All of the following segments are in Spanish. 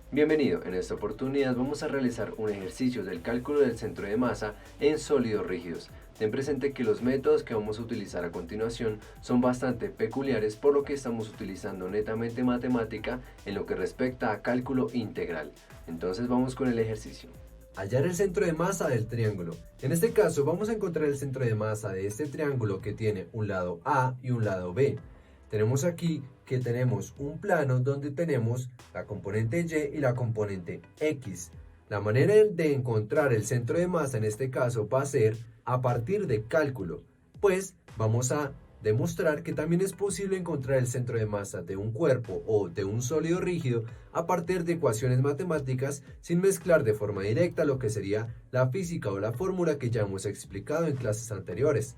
Bienvenido, en esta oportunidad vamos a realizar un ejercicio del cálculo del centro de masa en sólidos rígidos. Ten presente que los métodos que vamos a utilizar a continuación son bastante peculiares, por lo que estamos utilizando netamente matemática en lo que respecta a cálculo integral. Entonces vamos con el ejercicio. Hallar el centro de masa del triángulo. En este caso vamos a encontrar el centro de masa de este triángulo que tiene un lado A y un lado B. Tenemos aquí que tenemos un plano donde tenemos la componente Y y la componente X. La manera de encontrar el centro de masa en este caso va a ser a partir de cálculo, pues vamos a demostrar que también es posible encontrar el centro de masa de un cuerpo o de un sólido rígido a partir de ecuaciones matemáticas sin mezclar de forma directa lo que sería la física o la fórmula que ya hemos explicado en clases anteriores.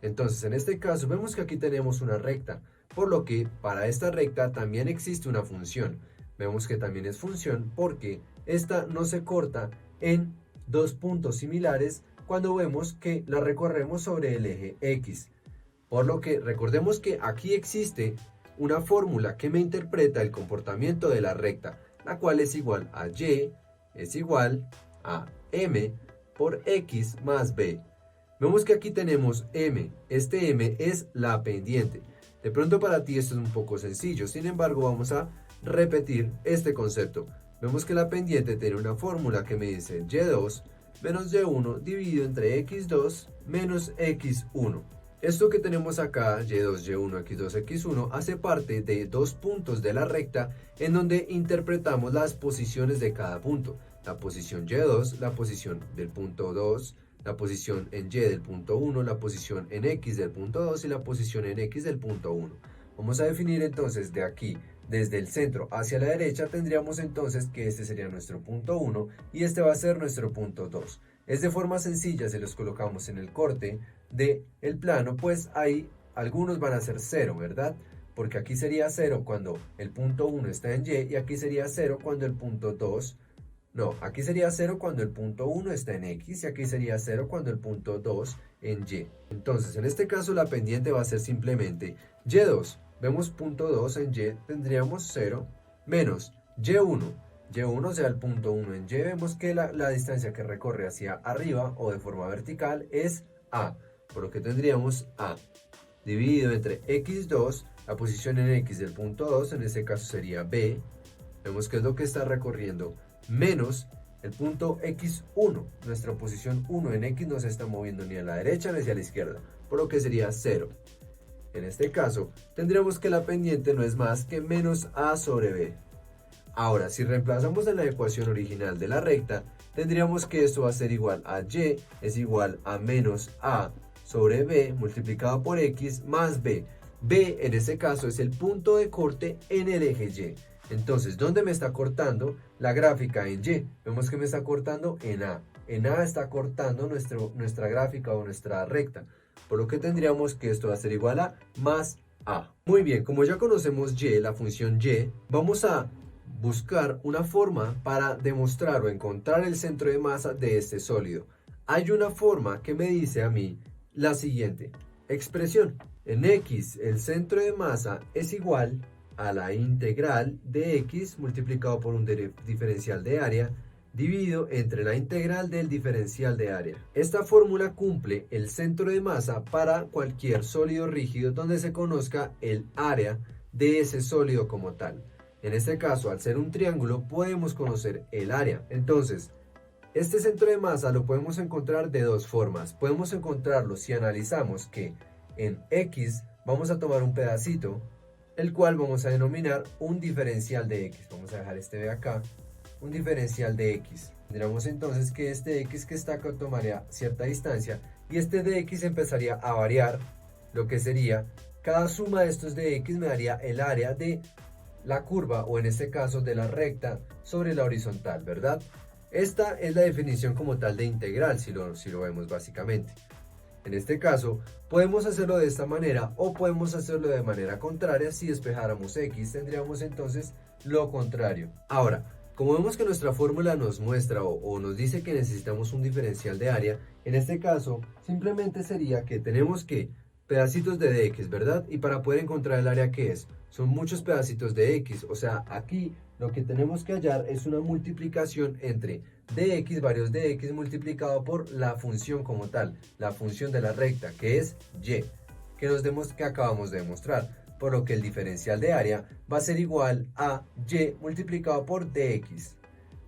Entonces, en este caso vemos que aquí tenemos una recta, por lo que para esta recta también existe una función. Vemos que también es función porque esta no se corta en dos puntos similares cuando vemos que la recorremos sobre el eje X. Por lo que recordemos que aquí existe una fórmula que me interpreta el comportamiento de la recta, la cual es igual a Y es igual a M por X más B. Vemos que aquí tenemos M, este M es la pendiente. De pronto para ti esto es un poco sencillo, sin embargo vamos a repetir este concepto. Vemos que la pendiente tiene una fórmula que me dice Y2 menos Y1 dividido entre X2 menos X1. Esto que tenemos acá, Y2, Y1, X2, X1, hace parte de dos puntos de la recta en donde interpretamos las posiciones de cada punto. La posición Y2, la posición del punto 2, la posición en Y del punto 1, la posición en X del punto 2 y la posición en X del punto 1. Vamos a definir entonces de aquí, desde el centro hacia la derecha, tendríamos entonces que este sería nuestro punto 1 y este va a ser nuestro punto 2. Es de forma sencilla, si los colocamos en el corte del plano, pues ahí algunos van a ser 0, ¿verdad? Porque aquí sería 0 cuando el punto 1 está en Y y aquí sería 0 cuando el punto 2, no, aquí sería 0 cuando el punto 1 está en X y aquí sería 0 cuando el punto 2 en Y. Entonces, en este caso la pendiente va a ser simplemente Y2. Vemos punto 2 en Y, tendríamos 0 menos Y1. Y1, o sea, el punto 1 en Y, vemos que la distancia que recorre hacia arriba o de forma vertical es A, por lo que tendríamos A dividido entre X2, la posición en X del punto 2, en este caso sería B, vemos que es lo que está recorriendo, menos el punto X1, nuestra posición 1 en X no se está moviendo ni a la derecha ni hacia la izquierda, por lo que sería 0. En este caso, tendríamos que la pendiente no es más que menos A sobre B. Ahora, si reemplazamos en la ecuación original de la recta, tendríamos que esto va a ser igual a Y es igual a menos A sobre B multiplicado por X más B. B en este caso es el punto de corte en el eje Y. Entonces, ¿dónde me está cortando la gráfica en Y? Vemos que me está cortando en A. En A está cortando nuestra gráfica o nuestra recta. Por lo que tendríamos que esto va a ser igual a más A. Muy bien, como ya conocemos Y, la función Y, vamos a buscar una forma para demostrar o encontrar el centro de masa de este sólido. Hay una forma que me dice a mí la siguiente expresión. En X, el centro de masa es igual a la integral de X multiplicado por un diferencial de área dividido entre la integral del diferencial de área. Esta fórmula cumple el centro de masa para cualquier sólido rígido donde se conozca el área de ese sólido como tal. En este caso, al ser un triángulo, podemos conocer el área. Entonces, este centro de masa lo podemos encontrar de dos formas. Podemos encontrarlo si analizamos que en X vamos a tomar un pedacito, el cual vamos a denominar un diferencial de X. Vamos a dejar este de acá, un diferencial de X. Tendríamos entonces que este X que está acá tomaría cierta distancia y este de X empezaría a variar, lo que sería cada suma de estos de X me daría el área de la curva o en este caso de la recta sobre la horizontal, ¿verdad? Esta es la definición como tal de integral si lo vemos básicamente. En este caso podemos hacerlo de esta manera o podemos hacerlo de manera contraria. Si despejáramos X tendríamos entonces lo contrario. Ahora, como vemos que nuestra fórmula nos muestra o nos dice que necesitamos un diferencial de área, en este caso simplemente sería que tenemos que pedacitos de dx, ¿verdad? Y para poder encontrar el área que es, son muchos pedacitos de x, o sea, aquí lo que tenemos que hallar es una multiplicación entre dx, varios de x, multiplicado por la función como tal, la función de la recta, que es y, que acabamos de demostrar, por lo que el diferencial de área va a ser igual a y multiplicado por dx.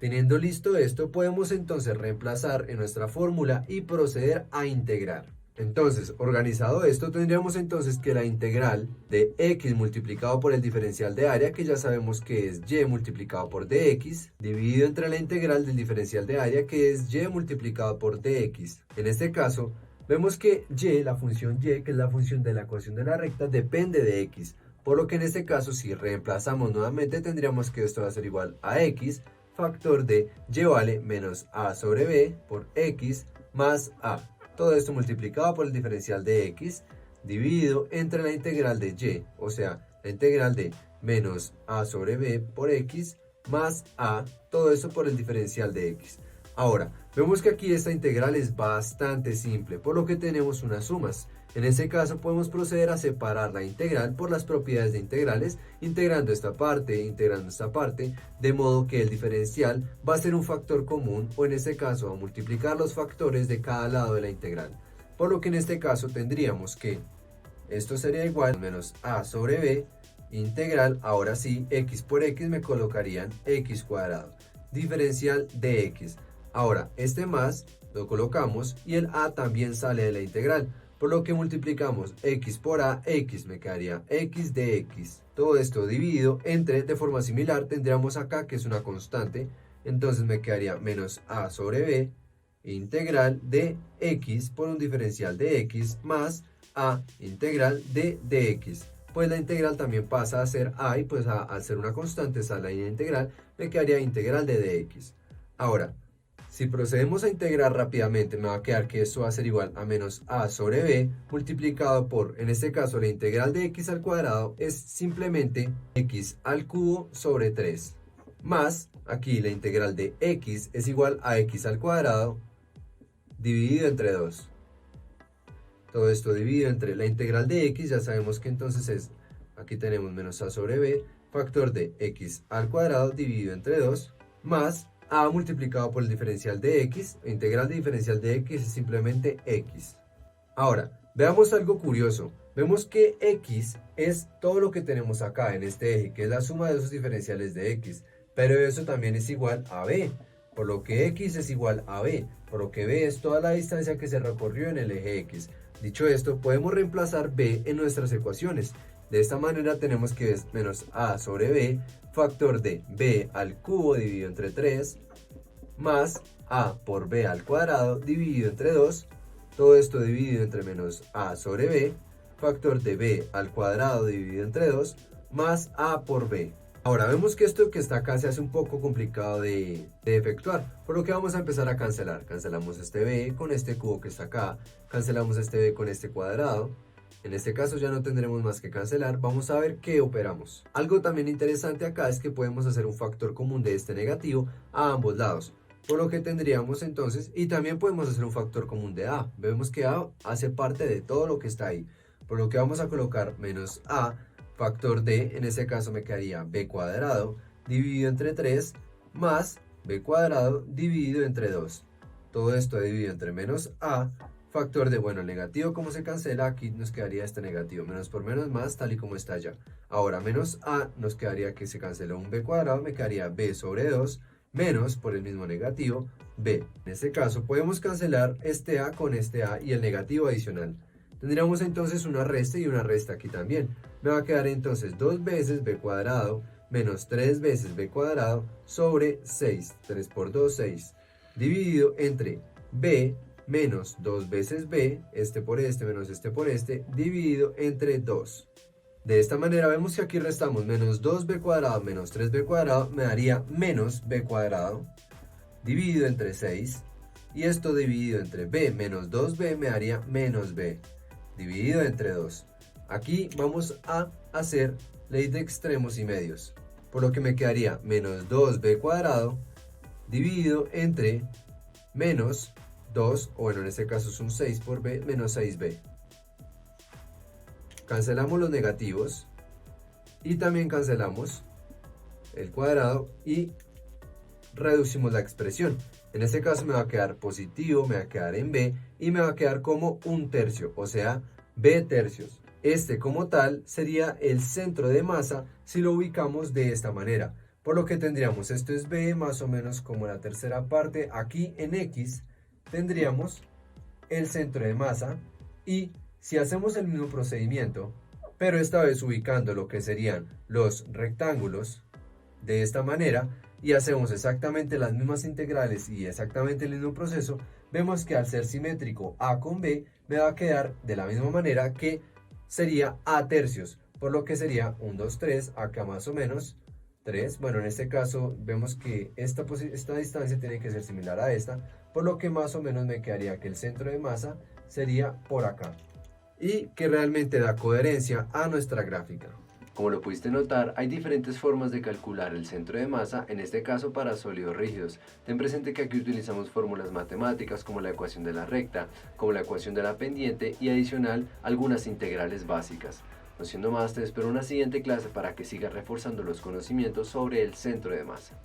Teniendo listo esto, podemos entonces reemplazar en nuestra fórmula y proceder a integrar. Entonces, organizado esto, tendríamos entonces que la integral de x multiplicado por el diferencial de área, que ya sabemos que es y multiplicado por dx, dividido entre la integral del diferencial de área, que es y multiplicado por dx. En este caso, vemos que y, la función y, que es la función de la ecuación de la recta, depende de x. Por lo que en este caso, si reemplazamos nuevamente, tendríamos que esto va a ser igual a x, factor de y vale menos a sobre b por x más a. Todo esto multiplicado por el diferencial de x dividido entre la integral de y, o sea, la integral de menos a sobre b por x más a, todo esto por el diferencial de x. Ahora, vemos que aquí esta integral es bastante simple, por lo que tenemos unas sumas. En este caso podemos proceder a separar la integral por las propiedades de integrales, integrando esta parte, de modo que el diferencial va a ser un factor común, o en este caso a multiplicar los factores de cada lado de la integral. Por lo que en este caso tendríamos que esto sería igual a menos a sobre b, integral, ahora sí, x por x me colocarían x cuadrado, diferencial de x. Ahora, este más lo colocamos y el a también sale de la integral. Por lo que multiplicamos x por a, x me quedaría x de x. Todo esto dividido entre, de forma similar, tendríamos acá que es una constante. Entonces me quedaría menos a sobre b, integral de x por un diferencial de x más a integral de dx. Pues la integral también pasa a ser a y pues al ser una constante, esa la integral, me quedaría integral de dx. Ahora, si procedemos a integrar rápidamente, me va a quedar que esto va a ser igual a menos a sobre b multiplicado por, en este caso, la integral de x al cuadrado es simplemente x al cubo sobre 3. Más, aquí la integral de x es igual a x al cuadrado dividido entre 2. Todo esto dividido entre la integral de x, ya sabemos que entonces es, aquí tenemos menos a sobre b, factor de x al cuadrado dividido entre 2, más a multiplicado por el diferencial de x, integral de diferencial de x es simplemente x. Ahora, veamos algo curioso. Vemos que x es todo lo que tenemos acá en este eje, que es la suma de esos diferenciales de x, pero eso también es igual a b, por lo que x es igual a b, por lo que b es toda la distancia que se recorrió en el eje x. Dicho esto, podemos reemplazar b en nuestras ecuaciones. De esta manera tenemos que es menos a sobre b, factor de b al cubo dividido entre 3, más a por b al cuadrado dividido entre 2, todo esto dividido entre menos a sobre b, factor de b al cuadrado dividido entre 2, más a por b. Ahora vemos que esto que está acá se hace un poco complicado de efectuar, por lo que vamos a empezar a cancelar. Cancelamos este b con este cubo que está acá, cancelamos este b con este cuadrado. En este caso ya no tendremos más que cancelar, vamos a ver qué operamos. Algo también interesante acá es que podemos hacer un factor común de este negativo a ambos lados, por lo que tendríamos entonces, y también podemos hacer un factor común de a. Vemos que a hace parte de todo lo que está ahí, por lo que vamos a colocar menos a, factor de, en este caso me quedaría b cuadrado dividido entre 3, más b cuadrado dividido entre 2. Todo esto dividido entre menos a, factor de, bueno, el negativo como se cancela, aquí nos quedaría este negativo, menos por menos más, tal y como está allá. Ahora menos a, nos quedaría que se canceló un b cuadrado, me quedaría b sobre 2, menos por el mismo negativo, b. En este caso podemos cancelar este a con este a y el negativo adicional. Tendríamos entonces una resta y una resta aquí también. Me va a quedar entonces 2 veces b cuadrado menos 3 veces b cuadrado sobre 6, 3 por 2, 6, dividido entre b menos 2 veces b, este por este menos este por este, dividido entre 2. De esta manera vemos que aquí restamos menos 2b cuadrado menos 3b cuadrado, me daría menos b cuadrado, dividido entre 6, y esto dividido entre b menos 2b me daría menos b, dividido entre 2. Aquí vamos a hacer ley de extremos y medios, por lo que me quedaría menos 2b cuadrado, dividido entre menos 2, o bueno, en este caso es un 6 por b, menos 6b. Cancelamos los negativos y también cancelamos el cuadrado y reducimos la expresión. En este caso me va a quedar positivo, me va a quedar en b y me va a quedar como 1/3, o sea, b tercios. Este como tal sería el centro de masa si lo ubicamos de esta manera. Por lo que tendríamos, esto es b más o menos como la tercera parte. Aquí en x tendríamos el centro de masa y si hacemos el mismo procedimiento, pero esta vez ubicando lo que serían los rectángulos de esta manera y hacemos exactamente las mismas integrales y exactamente el mismo proceso, vemos que al ser simétrico a con b me va a quedar de la misma manera que sería a tercios, por lo que sería 1, 2, 3, acá más o menos 3. Bueno, en este caso vemos que esta distancia tiene que ser similar a esta, por lo que más o menos me quedaría que el centro de masa sería por acá y que realmente da coherencia a nuestra gráfica. Como lo pudiste notar, hay diferentes formas de calcular el centro de masa, en este caso para sólidos rígidos. Ten presente que aquí utilizamos fórmulas matemáticas como la ecuación de la recta, como la ecuación de la pendiente y adicional algunas integrales básicas. No siendo más, te espero en una siguiente clase para que sigas reforzando los conocimientos sobre el centro de masa.